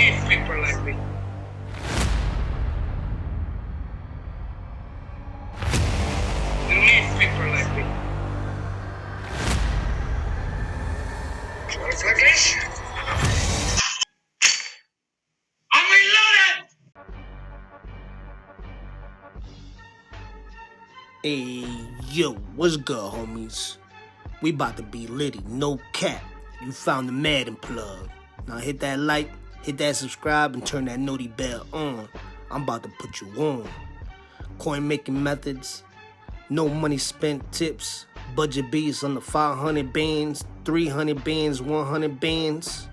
need people like me. You need people like me. Like this? I'm reloaded! Hey, yo, what's good, homies? We about to be litty, no cap. You found the Madden plug. Now hit that like, hit that subscribe, and turn that noti bell on. I'm about to put you on. Coin making methods, no money spent tips, budget beats on the 500 bands, 300 bands, 100 bands.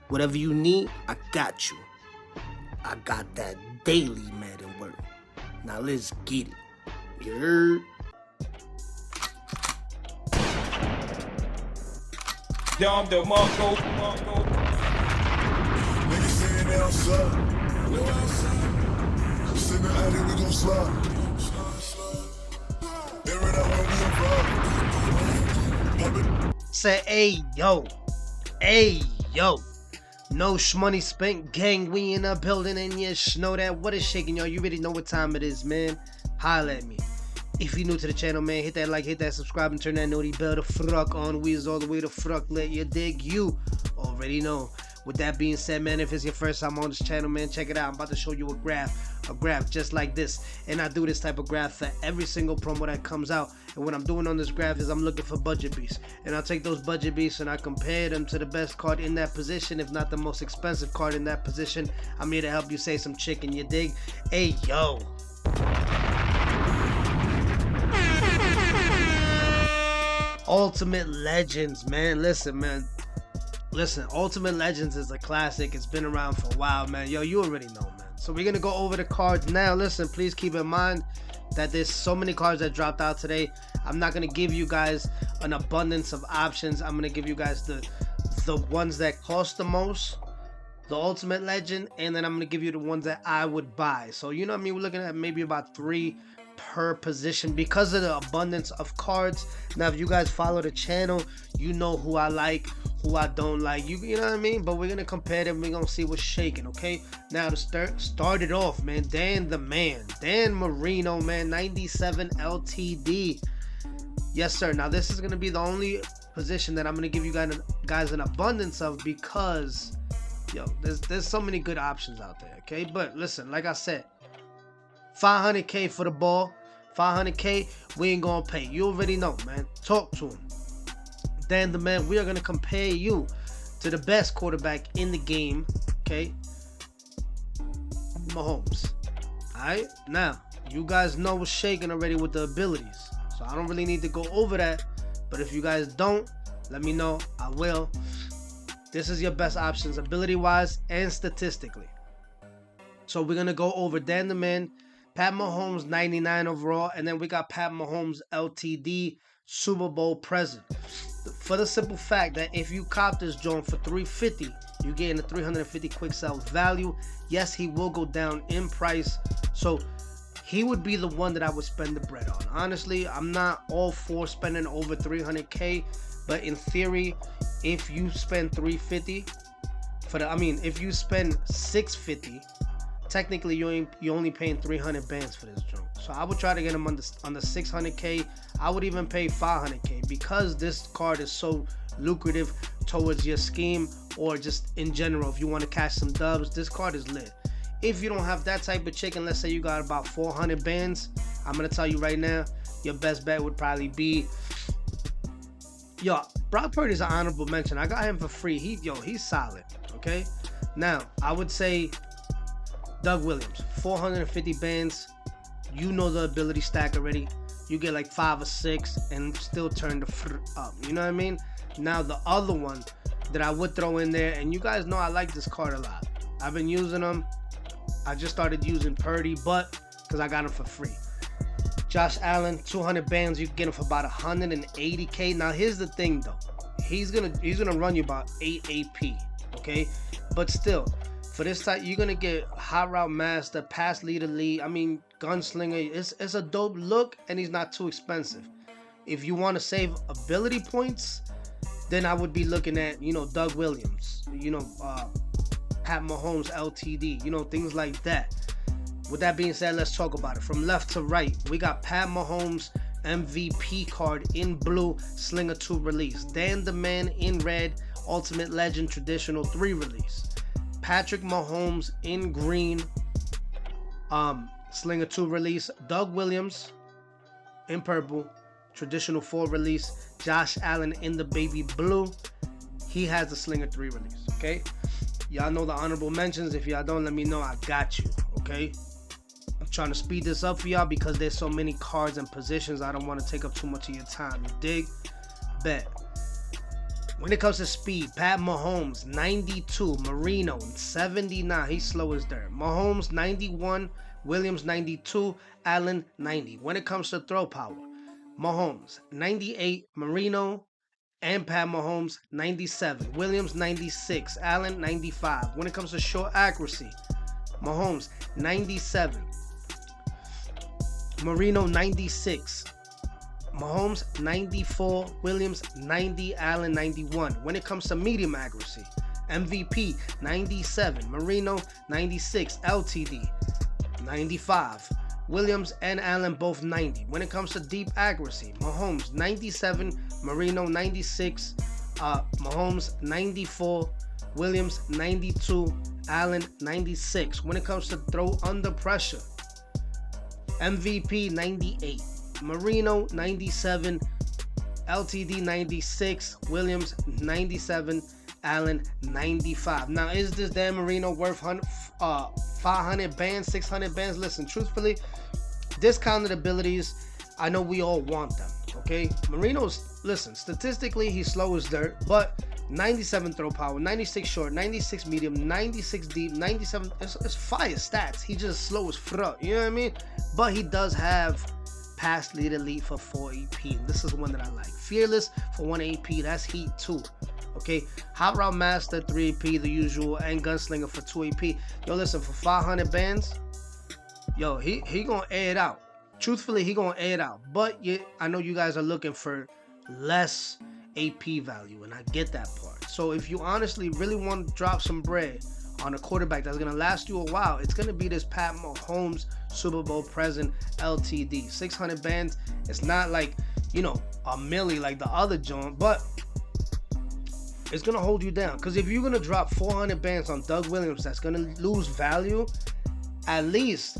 Whatever you need, I got you. I got that daily Madden work. Now let's get it. You heard? Yo, I'm the Marco. Niggas saying they outside. Sitting out here, we gon' slide. Air it out when we arrive. Say, hey, yo. No shmoney spent gang, we in the building, and you know that. What is shaking, y'all? You already know what time it is, man. Holla at me. If you're new to the channel, man, hit that like, hit that subscribe, and turn that noti bell to fruck on. We is all the way to fruck lit. You dig? You already know. With that being said, man, if it's your first time on this channel, man, check it out. I'm about to show you a graph just like this. And I do this type of graph for every single promo that comes out. And what I'm doing on this graph is I'm looking for budget beasts. And I'll take those budget beasts and I compare them to the best card in that position, if not the most expensive card in that position. I'm here to help you save some chicken, you dig? Hey, yo. Ultimate Legends, man. Listen, Ultimate Legends is a classic. It's been around for a while, man. Yo, you already know, man. So we're gonna go over the cards now. Listen, please keep in mind that there's so many cards that dropped out today. I'm not gonna give you guys an abundance of options. I'm gonna give you guys the ones that cost the most, the Ultimate Legend, and then I'm gonna give you the ones that I would buy. So you know what I mean, we're looking at maybe about 3 per position because of the abundance of cards. Now if you guys follow the channel, you know who I like, who I don't like, you know what I mean. But we're gonna compare them, we're gonna see what's shaking. Okay, now to start it off, man, Dan Marino, man, 97 LTD. Yes sir. Now this is gonna be the only position that I'm gonna give you guys an abundance of, because yo, there's so many good options out there. Okay, but listen, like I said, 500K for the ball, 500K, we ain't gonna pay. You already know, man. Talk to him. Dan the man, we are gonna compare you to the best quarterback in the game, okay? Mahomes. Alright? Now, you guys know what's shaking already with the abilities. So I don't really need to go over that. But if you guys don't, let me know. I will. This is your best options, ability-wise and statistically. So we're gonna go over Dan the man, Pat Mahomes 99 overall, and then we got Pat Mahomes LTD Super Bowl present. For the simple fact that if you cop this joint for $350, you getting a $350 quick sell value. Yes, he will go down in price, so he would be the one that I would spend the bread on. Honestly, I'm not all for spending over 300K, but in theory, if you spend $350 for the, if you spend $650. Technically, you only paying 300 bands for this joint. So I would try to get him on the 600K. I would even pay 500K because this card is so lucrative towards your scheme, or just in general. If you want to cash some dubs, this card is lit. If you don't have that type of chicken, let's say you got about 400 bands, I'm gonna tell you right now, your best bet would probably be, yo, Brock Purdy is an honorable mention. I got him for free. He's solid. Okay. Now I would say Doug Williams, 450 bands. You know the ability stack already. You get like 5 or 6 and still turn the up. You know what I mean? Now the other one that I would throw in there, and you guys know I like this card a lot. I've been using them. I just started using Purdy, but because I got him for free. Josh Allen, 200 bands. You can get him for about 180K. Now here's the thing though. He's gonna run you about 8 AP. Okay, but still. For this type, you're gonna get hot route master, pass leader lead. Gunslinger. It's a dope look, and he's not too expensive. If you want to save ability points, then I would be looking at Doug Williams, Pat Mahomes LTD, you know, things like that. With that being said, let's talk about it. From left to right, we got Pat Mahomes MVP card in blue, Slinger 2 release. Dan the Man in red, Ultimate Legend Traditional 3 release. Patrick Mahomes in green, Slinger 2 release. Doug Williams in purple, Traditional 4 release. Josh Allen in the baby blue, he has the Slinger 3 release, okay? Y'all know the honorable mentions. If y'all don't, let me know. I got you, okay? I'm trying to speed this up for y'all because there's so many cards and positions. I don't want to take up too much of your time. You dig? Bet. When it comes to speed, Pat Mahomes, 92. Marino, 79. He's slow as dirt. Mahomes, 91. Williams, 92. Allen, 90. When it comes to throw power, Mahomes, 98. Marino and Pat Mahomes, 97. Williams, 96. Allen, 95. When it comes to short accuracy, Mahomes, 97. Marino, 96. Mahomes, 94. Williams, 90. Allen, 91. When it comes to medium accuracy, MVP, 97. Marino, 96. LTD, 95. Williams and Allen both 90. When it comes to deep accuracy, Mahomes 97, Marino 96, Mahomes 94, Williams 92, Allen 96. When it comes to throw under pressure, MVP 98, Marino 97, LTD 96, Williams 97, Allen 95. Now, is this Dan Marino worth 500 bands, 600 bands? Listen, truthfully, discounted abilities, I know we all want them, okay? Marino's, listen, statistically, he's slow as dirt, but 97 throw power, 96 short, 96 medium, 96 deep, 97, it's fire stats. He just slow as fuck, you know what I mean? But he does have pass lead elite for 4 AP, and this is one that I like. Fearless for 1 AP, that's heat too. Okay, Hot Route Master 3 AP, the usual, and Gunslinger for 2 AP. Yo, listen, for 500 bands, yo, he gonna air it out. Truthfully, he gonna air it out. But I know you guys are looking for less AP value, and I get that part. So if you honestly really want to drop some bread on a quarterback that's gonna last you a while, it's gonna be this Pat Mahomes Super Bowl present LTD. 600 bands. It's not like, you know, a milli like the other joint, but it's gonna hold you down. Because if you're gonna drop 400 bands on Doug Williams, that's gonna lose value. At least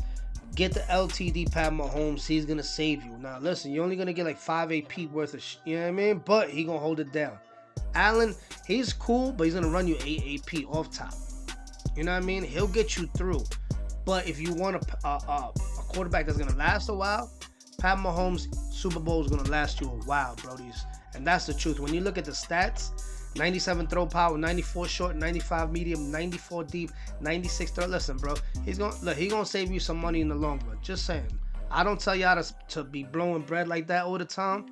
get the LTD Pat Mahomes. He's gonna save you. Now listen, you're only gonna get like 5 AP worth of you know what I mean? But he gonna hold it down. Allen, he's cool, but he's gonna run you 8 AP off top. You know what I mean? He'll get you through. But if you want a quarterback that's gonna last a while, Pat Mahomes Super Bowl is gonna last you a while, brodies. And that's the truth. When you look at the stats, 97 throw power, 94 short, 95 medium, 94 deep, 96 throw. Listen, bro, he's gonna save you some money in the long run. Just saying. I don't tell y'all to be blowing bread like that all the time,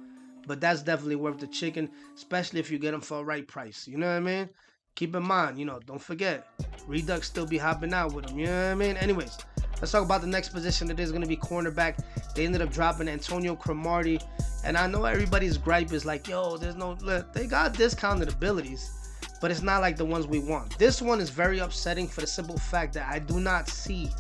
but that's definitely worth the chicken, especially if you get them for a right price. You know what I mean? Keep in mind, you know, don't forget, Redux still be hopping out with them. You know what I mean? Anyways, let's talk about the next position. It is going to be cornerback. They ended up dropping Antonio Cromartie. And I know everybody's gripe is like, yo, there's no, look, they got discounted abilities, but it's not like the ones we want. This one is very upsetting for the simple fact that I do not see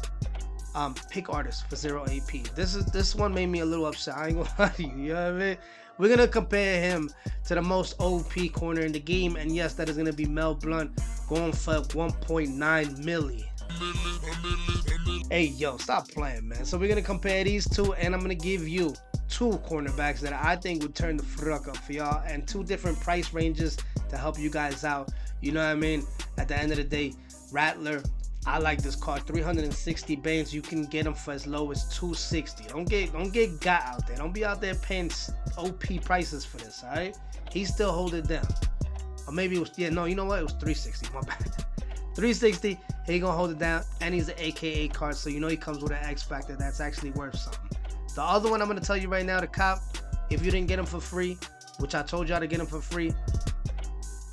pick artists for 0 AP. This one made me a little upset. I ain't gonna lie to you, you know what I mean? We're gonna compare him to the most OP corner in the game, and yes, that is gonna be Mel Blount, going for 1.9 milli. Hey, yo, stop playing, man. So we're gonna compare these two, and I'm gonna give you 2 cornerbacks that I think would turn the fuck up for y'all, and 2 different price ranges to help you guys out. You know what I mean? At the end of the day, Rattler, I like this card. 360 bands. You can get them for as low as 260. Don't get got out there. Don't be out there paying OP prices for this. All right? He still hold it down. Or maybe it was, yeah, no, you know what? It was 360. My bad. 360. He gonna hold it down, and he's an AKA card, so you know he comes with an X factor that's actually worth something. The other one I'm gonna tell you right now, the cop, if you didn't get him for free, which I told y'all to get him for free,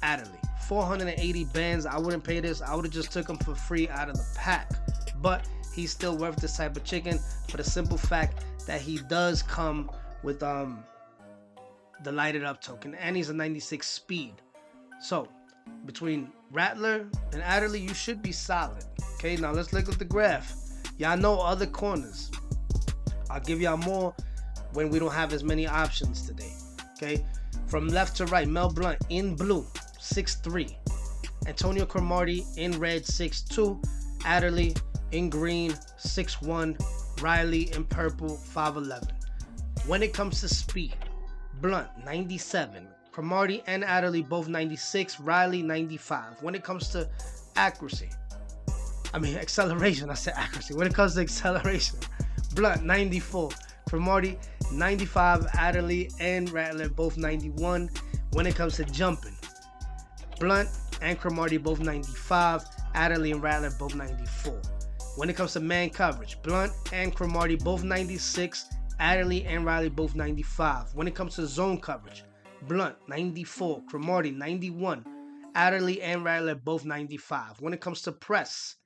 Adderley. 480 bands. I wouldn't pay this. I would have just took him for free out of the pack. But he's still worth this type of chicken for the simple fact that he does come with the lighted up token, and he's a 96 speed. So between Rattler and Adderley, you should be solid. Okay, now let's look at the graph. Y'all know other corners. I'll give y'all more when we don't have as many options today. Okay, from left to right, Mel Blount in blue, 6'3". Antonio Cromartie in red, 6'2". Adderley in green, 6'1". Riley in purple, 5'11". When it comes to speed, Blount 97, Cromartie and Adderley both 96, Riley 95. When it comes to accuracy, acceleration, I said accuracy. When it comes to acceleration, Blount 94, Cromartie 95, Adderley and Rattler both 91. When it comes to jumping, Blount and Cromartie both 95, Adderley and Rattler both 94. When it comes to man coverage, Blount and Cromartie both 96, Adderley and Riley both 95. When it comes to zone coverage, Blount 94, Cromartie 91, Adderley and Rattler both 95. When it comes to press,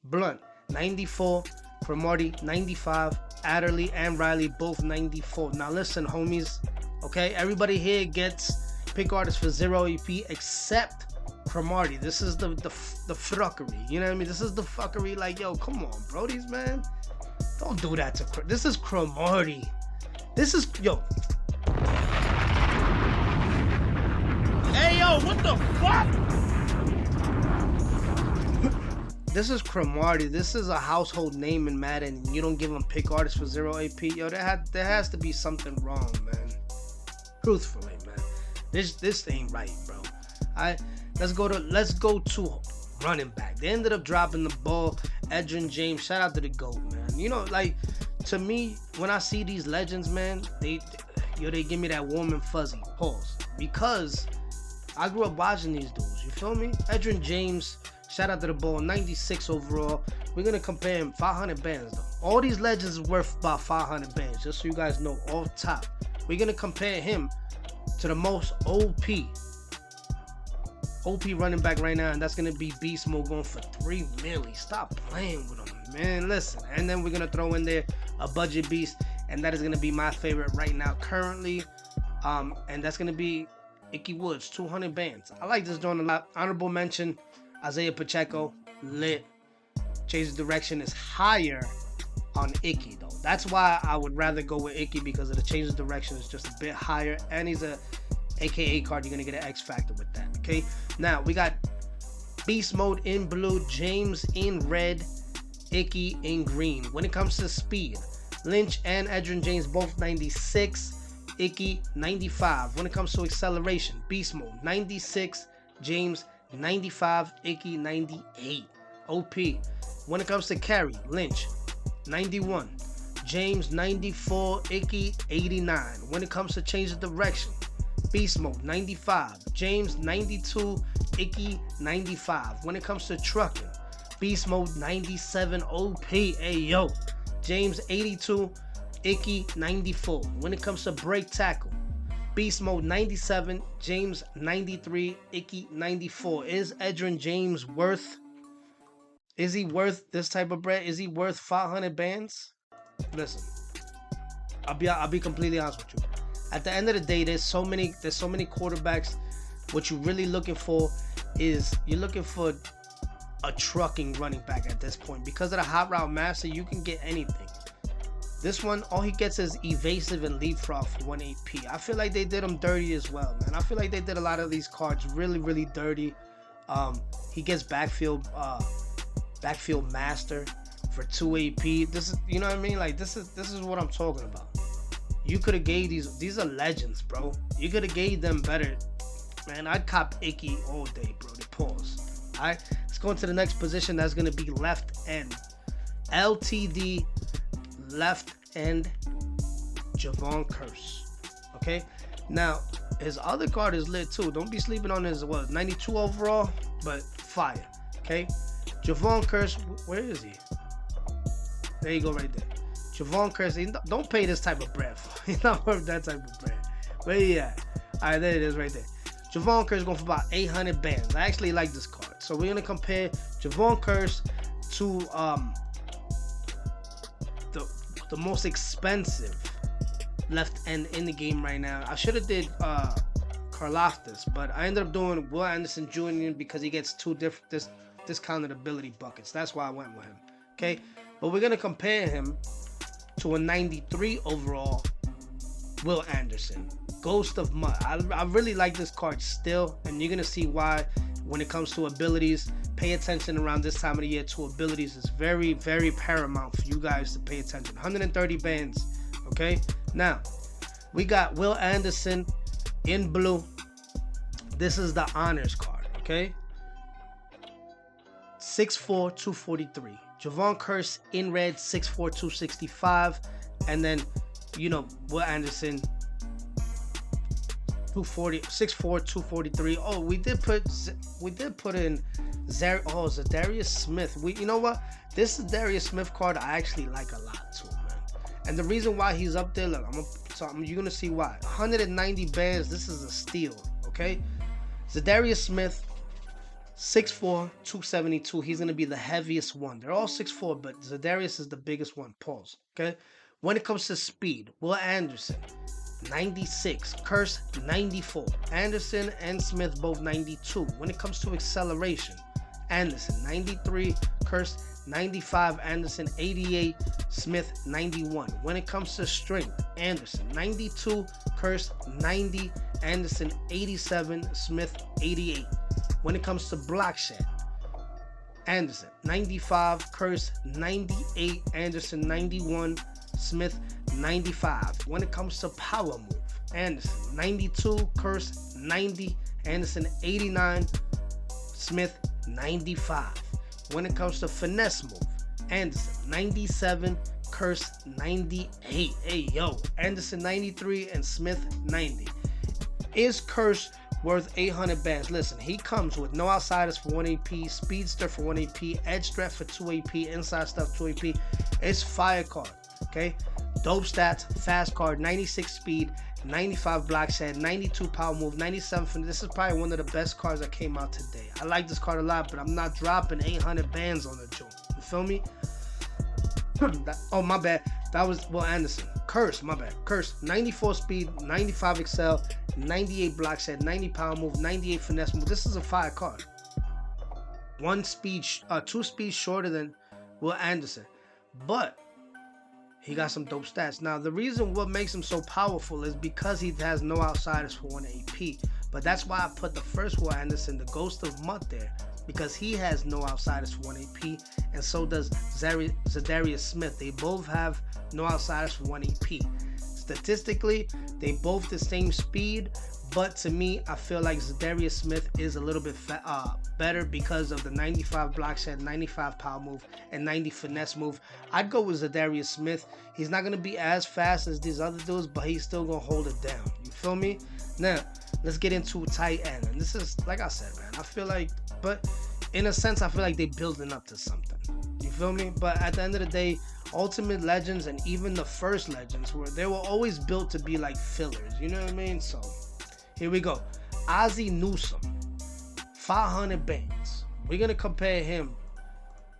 Blount 94, Cromartie 95, Adderley and Riley both 94. Now listen, homies, okay, everybody here gets pick artists for 0 AP except Cromartie. This is the fuckery, you know what I mean? This is the fuckery. Like, yo, come on, brodies, man, don't do that to this is Cromartie. This is, yo, hey, yo, what the fuck? This is Cromartie. This is a household name in Madden, and you don't give him pick artists for 0 AP. Yo, there has to be something wrong, man. Truthfully, man, this ain't right, bro. Let's go to running back. They ended up dropping the ball. Edgerrin James, shout out to the GOAT, man. You know, like, to me, when I see these legends, man, they give me that warm and fuzzy pause, because I grew up watching these dudes. You feel me? Edgerrin James, shout out to the ball, 96 overall. We're gonna compare him 500 bands though. All these legends is worth about 500 bands, just so you guys know off top. We're gonna compare him to the most OP running back right now, and that's gonna be Beast Mode, going for 3 milli. Stop playing with him, man. Listen, and then we're gonna throw in there a budget beast, and that is gonna be my favorite right now currently, and that's gonna be Icky Woods, 200 bands. I like this joint a lot. Honorable mention, Isaiah Pacheco, lit. Change the direction is higher on Icky though. That's why I would rather go with Icky, because of the change of direction is just a bit higher, and he's a AKA card. You're gonna get an X factor with that. Okay, now we got Beast Mode in blue, James in red, Icky in green. When it comes to speed, Lynch and Edgerrin James both 96, Icky 95. When it comes to acceleration, Beast Mode 96, James 95, Icky 98. OP. When it comes to carry, Lynch 91, James 94, Icky 89. When it comes to change of direction, Beast Mode 95, James 92, Icky 95. When it comes to trucking, Beast Mode 97, OP. Ayo, James 82, Icky 94. When it comes to break tackle, Beast Mode 97, James 93, Icky 94. Is Edgerrin James worth? Is he worth this type of bread? Is he worth 500 bands? Listen, I'll be completely honest with you. At the end of the day, there's so many quarterbacks. What you're really looking for is you're looking for a trucking running back at this point. Because of the hot route master, you can get anything. This one, all he gets is evasive and leapfrog for 1 AP. I feel like they did him dirty as well, man. I feel like they did a lot of these cards really, really dirty. He gets backfield master for 2 AP. This is, you know what I mean? Like, this is what I'm talking about. You could have gave these are legends, bro. You could have gave them better. Man, I'd cop Icky all day, bro. The pause. Alright, let's go into the next position. That's gonna be left end. LTD left end, Javon Curse. Okay, now his other card is lit too. Don't be sleeping on his 92 overall, but fire. Okay, Javon Curse, where is he? There you go, right there. Javon Curse, don't pay this type of bread. He's not worth that type of bread. Where he at? All right, there it is, right there. Javon Curse going for about 800 bands. I actually like this card, so we're gonna compare Javon Curse to the most expensive left end in the game right now. I should have did Karlaftis, but I ended up doing Will Anderson Jr. because he gets two different discounted ability buckets. That's why I went with him. Okay, but we're gonna compare him to a 93 overall Will Anderson, Ghost of Mud. I really like this card still, and you're gonna see why when it comes to abilities. Pay attention around this time of the year to abilities. It's very, very paramount for you guys to pay attention. 130 bands. Okay, now we got Will Anderson in blue. This is the honors card. Okay, 6'4", 243. Javon Curse in red, 6'4", 265, and then Will Anderson 6'4", 243. Oh, we did put in Zadarius Smith. You know what? This Zadarius Smith card I actually like a lot too, man. And the reason why he's up there, look, you're gonna see why. 190 bands. This is a steal. Okay, Zadarius Smith, 6'4", 272. He's gonna be the heaviest one. They're all 6'4", but Zadarius is the biggest one. Pause. Okay. When it comes to speed, Will Anderson, 96, Curse 94, Anderson and Smith both 92. When it comes to acceleration, Anderson 93, Curse 95, Anderson 88, Smith 91. When it comes to strength, Anderson 92, Curse 90, Anderson 87, Smith 88. When it comes to block shot, Anderson 95, Curse 98, Anderson 91, Smith 95. When it comes to power move, Anderson 92, Curse 90, Anderson 89, Smith 95. When it comes to finesse move, Anderson 97, Curse 98. Hey yo, Anderson 93 and Smith 90. Is Curse worth 800 bands? Listen, he comes with no outsiders for 1 AP, speedster for 1 AP, edge threat for 2 AP, inside stuff 2 AP. It's fire card. Okay, dope stats, fast card, 96 speed, 95 block shot, 92 power move, 97. This is probably one of the best cards that came out today. I like this card a lot, but I'm not dropping 800 bands on the joint. You feel me? Oh, my bad. That was Will Anderson. Curse, my bad. Curse, 94 speed, 95 excel, 98 block shot, 90 power move, 98 finesse move. This is a fire card. 2 speeds shorter than Will Anderson, but he got some dope stats. Now, the reason what makes him so powerful is because he has no outsiders for 1 AP. But that's why I put the first Will Anderson, the Ghost of Mud, there. Because he has no outsiders for 1 AP. And so does Zadarius Smith. They both have no outsiders for 1 AP. Statistically, they both the same speed. But to me, I feel like Zadarius Smith is a little bit better because of the 95 block shot, 95 power move, and 90 finesse move. I'd go with Zadarius Smith. He's not going to be as fast as these other dudes, but he's still going to hold it down. You feel me? Now, let's get into tight end. And this is, like I said, man, I feel like, but in a sense, I feel like they're building up to something. You feel me? But at the end of the day, Ultimate Legends and even the first Legends, they were always built to be like fillers. You know what I mean? So here we go. Ozzie Newsome, 500 bands. We're going to compare him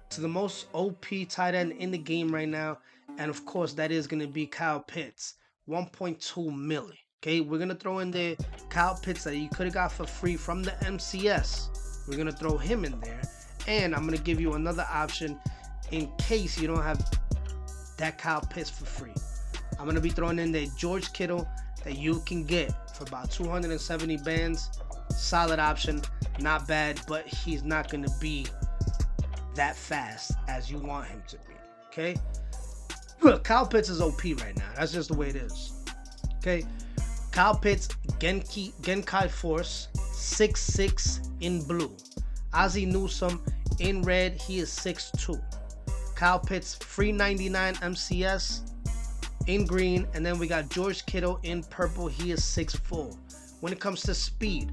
to the most OP tight end in the game right now. And of course, that is going to be Kyle Pitts, 1.2 million. Okay, we're going to throw in there Kyle Pitts that you could have got for free from the MCS. We're going to throw him in there. And I'm going to give you another option in case you don't have that Kyle Pitts for free. I'm going to be throwing in there George Kittle that you can get for about 270 bands. Solid option, not bad, but he's not going to be that fast as you want him to be. Okay, look, Kyle Pitts is OP right now. That's just the way it is. Okay, Kyle Pitts, Genkai Force, 6'6" in blue. Ozzie Newsome in red, he is 6'2". Kyle Pitts, free 99 MCS in green, and then we got George Kittle in purple. He is 6'4". When it comes to speed,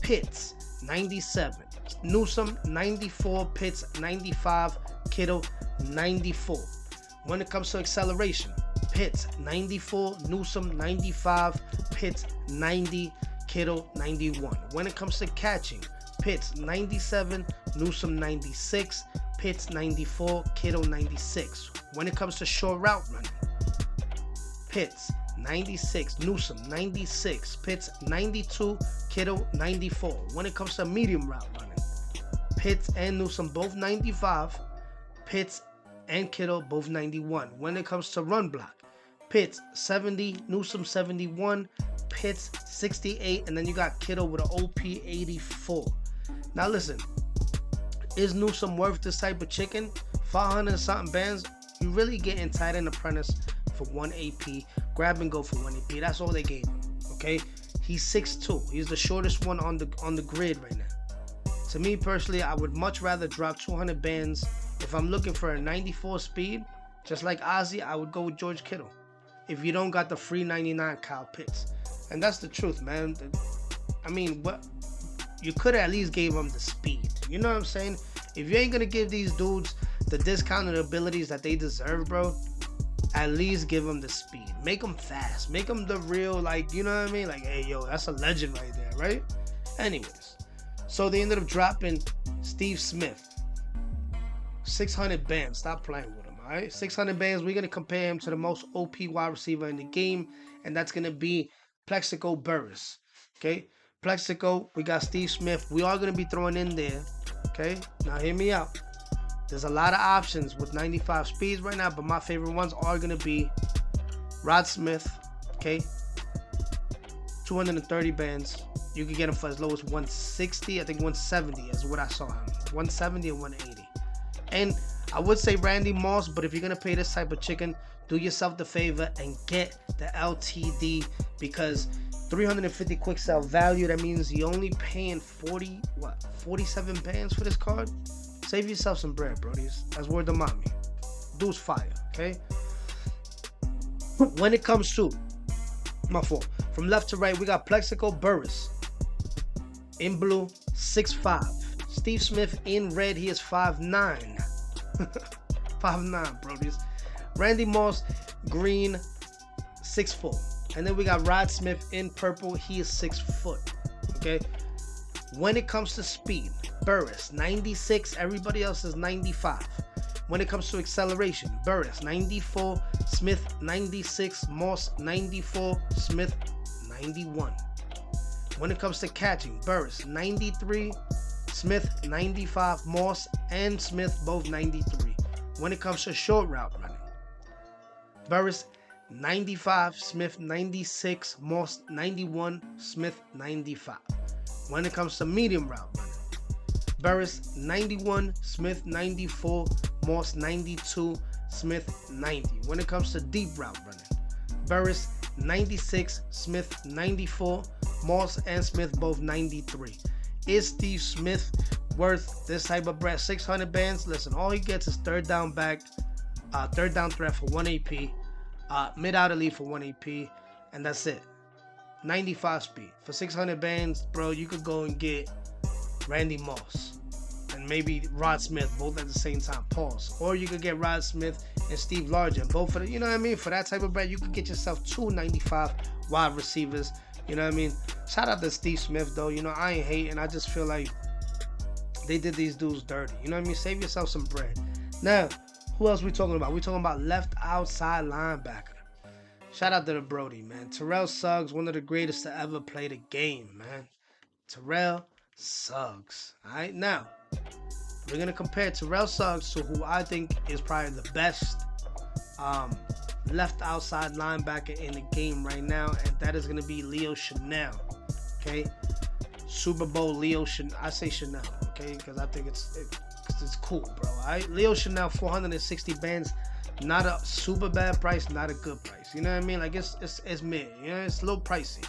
Pitts 97, Newsome 94, Pitts 95, Kittle 94. When it comes to acceleration, Pitts 94, Newsome 95, Pitts 90, Kittle 91. When it comes to catching, Pitts 97, Newsome 96, Pitts 94, Kittle 96. When it comes to short route running, Pitts 96. Newsom, 96. Pitts, 92. Kittle, 94. When it comes to medium route running, Pitts and Newsom both 95. Pitts and Kittle both 91. When it comes to run block, Pitts 70, Newsom 71, Pitts 68, and then you got Kittle with an OP 84. Now listen, is Newsom worth this type of chicken? 500 something bands. You really getting tight end apprentice for 1 AP, grab and go for 1 AP. That's all they gave him. Okay, he's 6'2". He's the shortest one on the grid right now. To me personally, I would much rather drop 200 bands. If I'm looking for a 94 speed, just like Ozzy, I would go with George Kittle. If you don't got the free 99 Kyle Pitts. And that's the truth, man. I mean, what you could at least gave them the speed. You know what I'm saying? If you ain't gonna give these dudes the discounted abilities that they deserve, bro, at least give them the speed. Make them fast. Make them the real, like, you know what I mean? Like, hey, yo, that's a legend right there, right? Anyways, so they ended up dropping Steve Smith. 600 bands. Stop playing with him, all right? 600 bands. We're going to compare him to the most OP wide receiver in the game, and that's going to be Plexico Burress, okay? Plexico, we got Steve Smith. We are going to be throwing in there, okay? Now, hear me out. There's a lot of options with 95 speeds right now, but my favorite ones are going to be Rod Smith, okay? 230 bands. You can get him for as low as 160. I think 170 is what I saw him. 170 and 180. And I would say Randy Moss, but if you're going to pay this type of chicken, do yourself the favor and get the LTD, because 350 quick sell value, that means you're only paying 47 bands for this card. Save yourself some bread, brodies. That's word of mommy. Dude's fire, okay? When it comes to, my fault, from left to right, we got Plexico Burress in blue, 6'5". Steve Smith in red, he is 5'9". 5'9", brodies. Randy Moss, green, 6'4". And then we got Rod Smith in purple, he is 6 foot, okay? When it comes to speed, Burress, 96, everybody else is 95. When it comes to acceleration, Burress, 94, Smith, 96, Moss, 94, Smith, 91. When it comes to catching, Burress, 93, Smith, 95, Moss and Smith, both 93. When it comes to short route running, Burress, 95, Smith, 96, Moss, 91, Smith, 95. When it comes to medium route running, Burress, 91, Smith, 94, Moss, 92, Smith, 90. When it comes to deep route running, Burress, 96, Smith, 94, Moss and Smith, both 93. Is Steve Smith worth this type of bread? 600 bands. Listen, all he gets is third down back, third down threat for 1 AP, mid out elite for 1 AP, and that's it. 95 speed. For 600 bands, bro, you could go and get Randy Moss and maybe Rod Smith both at the same time. Pause. Or you could get Rod Smith and Steve Largent both for the, you know what I mean? For that type of bread, you could get yourself 2 95 wide receivers. You know what I mean? Shout out to Steve Smith though. You know, I ain't hating. I just feel like they did these dudes dirty. You know what I mean? Save yourself some bread. Now, who else we talking about? We talking about left outside linebacker. Shout out to the Brody, man. Terrell Suggs, one of the greatest to ever play the game, man. Terrell Suggs. Alright, now we're gonna compare Terrell Suggs to who I think is probably the best left outside linebacker in the game right now, and that is gonna be Leo Chanel. Okay, Super Bowl Leo Chanel. I say Chanel, okay, because I think it's cool, bro. Alright, Leo Chanel, 460 bands. Not a super bad price, not a good price. You know what I mean? Like it's mid. You know, it's a little pricey.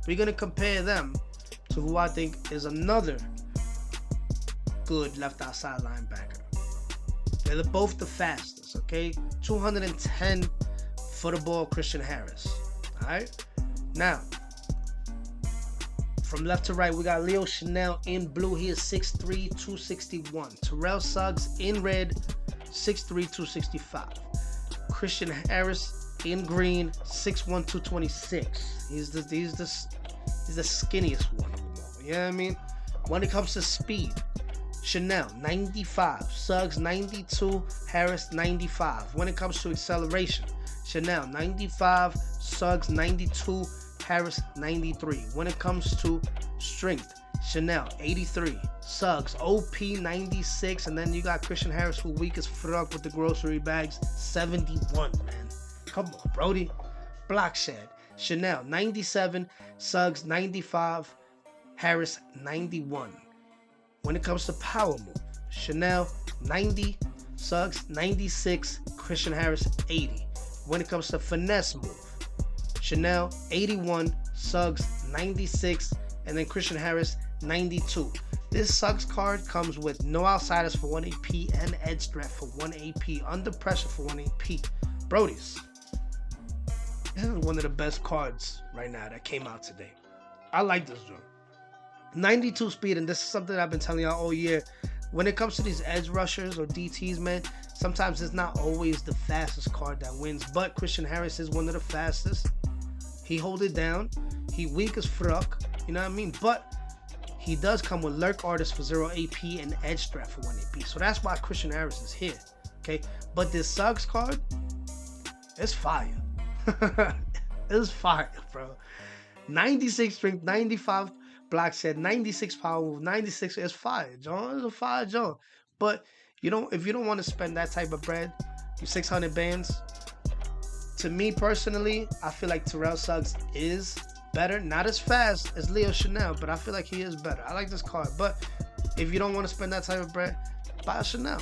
We're gonna compare them to who I think is another good left outside linebacker. They're both the fastest. Okay, 210 for the ball, Christian Harris. All right. Now, from left to right, we got Leo Chanel in blue. He is 6'3", 261. Terrell Suggs in red, 6'3", 265. Christian Harris in green, 6'1", 226. He's the skinniest one of them all. You know what I mean? When it comes to speed, Chanel 95, Suggs 92, Harris 95. When it comes to acceleration, Chanel 95, Suggs 92, Harris 93. When it comes to strength, Chanel 83, Suggs OP 96, and then you got Christian Harris, who weak as fuck with the grocery bags, 71, man. Come on, Brody. Block shed, Chanel 97, Suggs 95, Harris 91. When it comes to power move, Chanel 90, Suggs 96, Christian Harris 80. When it comes to finesse move, Chanel 81, Suggs 96, and then Christian Harris 92. This Suggs card comes with no outsiders for 1 AP and edge strength for 1 AP, under pressure for 1 AP. Brodies, this is one of the best cards right now that came out today. I like this one. 92 speed, and this is something I've been telling y'all all year. When it comes to these edge rushers or DTs, man, sometimes it's not always the fastest card that wins, but Christian Harris is one of the fastest. He hold it down. He weak as fuck, you know what I mean? But he does come with lurk artist for 0 AP and edge strat for 1 AP. So that's why Christian Harris is here, okay? But this Suggs card, it's fire. It's fire, bro. 96 strength, 95 block shed, 96 power move, 96 is fire, John. It's a fire, John. But you don't, if you don't want to spend that type of bread, you 600 bands. To me personally, I feel like Terrell Suggs is better. Not as fast as Leo Chanel, but I feel like he is better. I like this card. But if you don't want to spend that type of bread, buy a Chanel.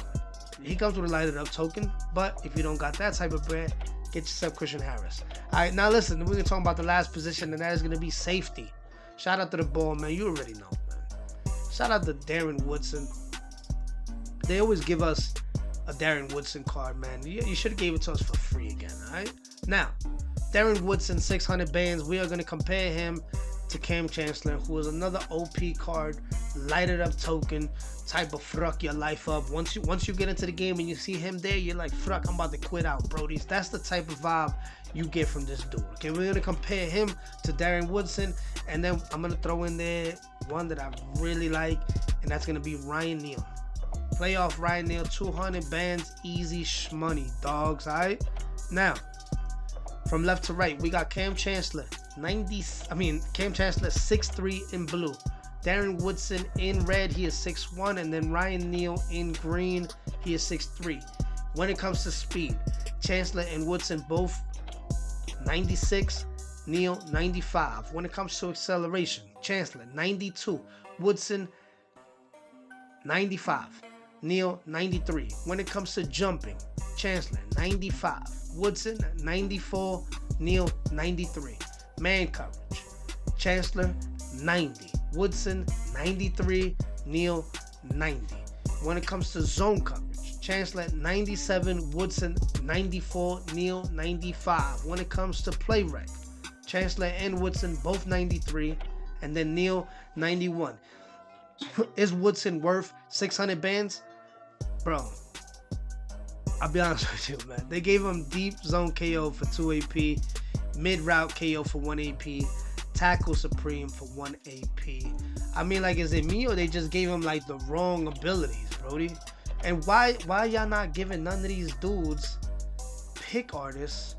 He comes with a lighted up token. But if you don't got that type of bread, get yourself Christian Harris. All right, now listen, we're going to talk about the last position, and that is going to be safety. Shout out to the ball, man. You already know, man. Shout out to Darren Woodson. They always give us a Darren Woodson card, man. You should have gave it to us for free again, all right? Now, Darren Woodson, 600 bands. We are going to compare him to Cam Chancellor, who is another OP card, lighted up token, type of fuck your life up. Once you get into the game and you see him there, you're like, fuck, I'm about to quit out, brodies. That's the type of vibe you get from this dude. Okay, we're going to compare him to Darren Woodson, and then I'm going to throw in there one that I really like, and that's going to be Ryan Neal. Playoff Ryan Neal, 200 bands, easy shmoney, dogs, all right? Now, from left to right, we got Cam Chancellor, Cam Chancellor 6'3" in blue. Darren Woodson in red, he is 6'1", and then Ryan Neal in green, he is 6'3". When it comes to speed, Chancellor and Woodson both 96, Neal 95. When it comes to acceleration, Chancellor 92, Woodson 95, Neal 93. When it comes to jumping, Chancellor 95, Woodson 94, Neal 93. Man coverage, Chancellor 90, Woodson 93, Neal 90. When it comes to zone coverage, Chancellor 97, Woodson 94, Neal 95. When it comes to play rec, Chancellor and Woodson both 93, and then Neal 91. Is Woodson worth 600 bands? Bro, I'll be honest with you, man. They gave him deep zone KO for 2 AP, mid route KO for 1 AP, tackle supreme for 1 AP. I mean, like, is it me or they just gave him like the wrong abilities, Brody? And why y'all not giving none of these dudes pick artists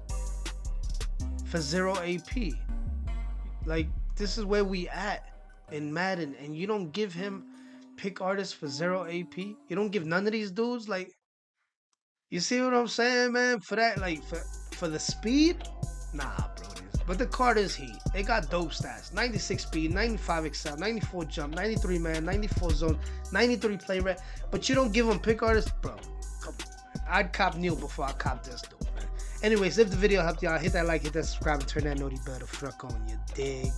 for 0 AP? Like, this is where we at in Madden, and you don't give him pick artists for 0 AP? You don't give none of these dudes, like, you see what I'm saying, man? For that, like, for the speed? Nah, bro. But the card is heat. They got dope stats. 96 speed, 95 excel, 94 jump, 93 man, 94 zone, 93 play rate. But you don't give them pick artists? Bro, come on, man. I'd cop Neal before I cop this dude, man. Anyways, if the video helped y'all, hit that like, hit that subscribe, and turn that noti bell to fuck on, you dig?